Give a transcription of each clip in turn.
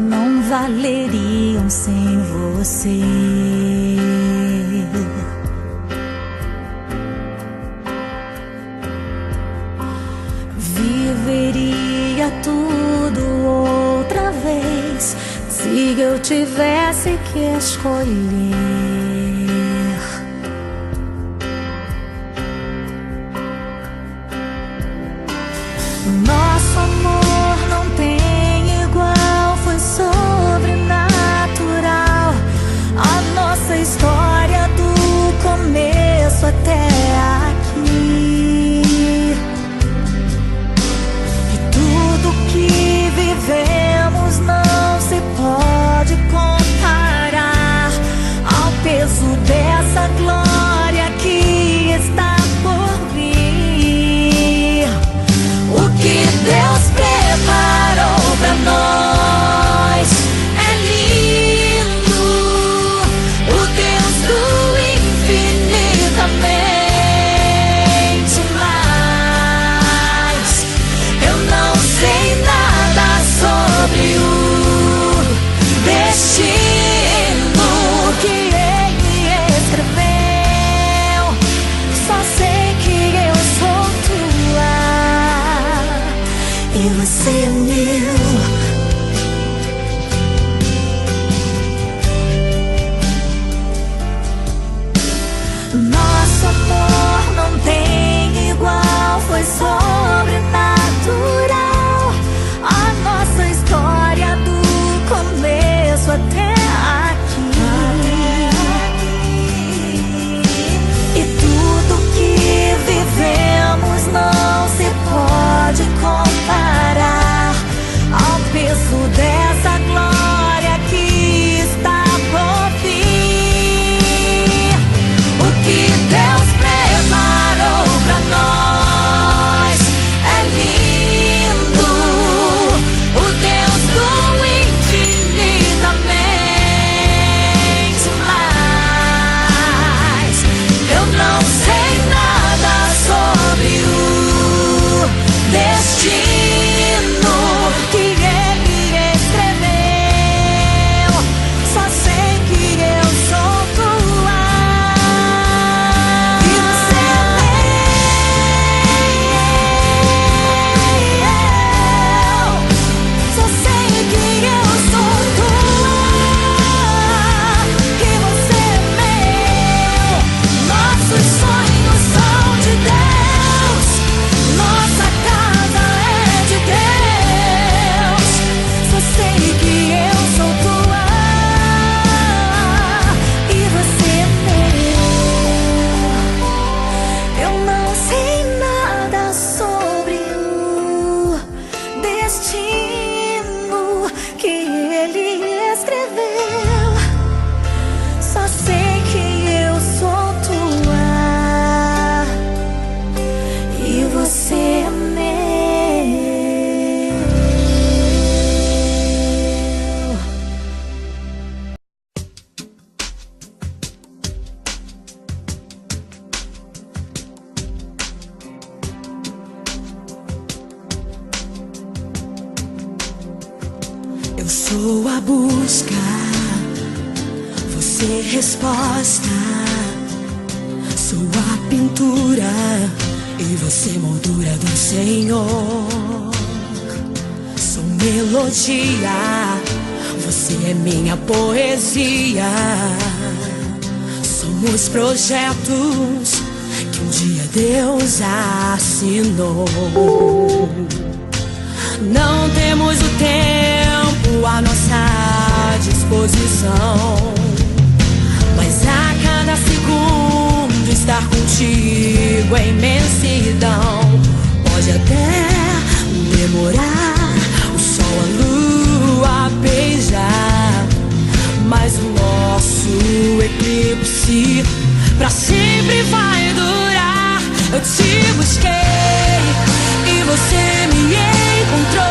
não valeriam sem você. Viveria tudo outra vez se eu tivesse que escolher. Nosso amor não tem igual, foi sobrenatural. A nossa história do começo até aqui. E tudo que vivemos não se pode comparar ao peso dessa glória que está por vir. O que Deus preparou pra nós é lindo. O Deus do infinitamente mais. Eu não sei nada sobre o destino que Ele escreveu. Só sei que eu sou tua e você é meu. Nosso amor não tem igual, foi sobrenatural. A nossa história do começo até aqui. E tudo que vivemos não se pode comparar ao peso dessa glória que está por vir. O que Deus preparou pra nós é lindo. O Deus do infinitamente mais. Eu não sei nada sobre o destino que Ele escreveu. Só sei que eu sou tua e você é meu. Só sei que eu sou tua e você é meu. Nossos sonhos são de Deus, nossa casa é de Deus. Só sei que eu sou tua e você é meu. Eu não sei nada sobre o destino que Ele escreveu. Só sei que eu sou tua e você é meu. Eu sou a busca, você resposta. Sou a pintura e você moldura do Senhor. Sou melodia, você é minha poesia. Somos projetos que um dia Deus assinou. Não temos o tempo à nossa disposição, mas a cada segundo estar contigo é imensidão. Pode até demorar o sol, a lua beijar, mas o nosso eclipse pra sempre vai durar. Eu te busquei e você me encontrou.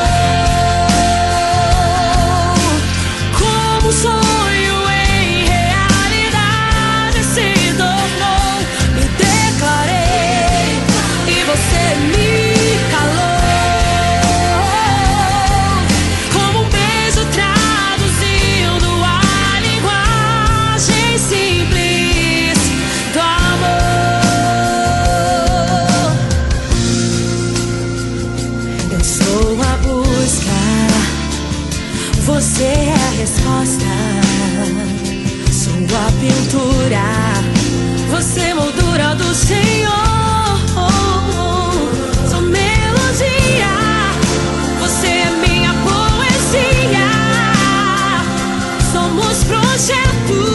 Como um sonho em realidade se tornou. Me declarei e você me calou. é a resposta. Sua pintura, você é moldura do Senhor. Sua melodia, você é minha poesia. Somos projetos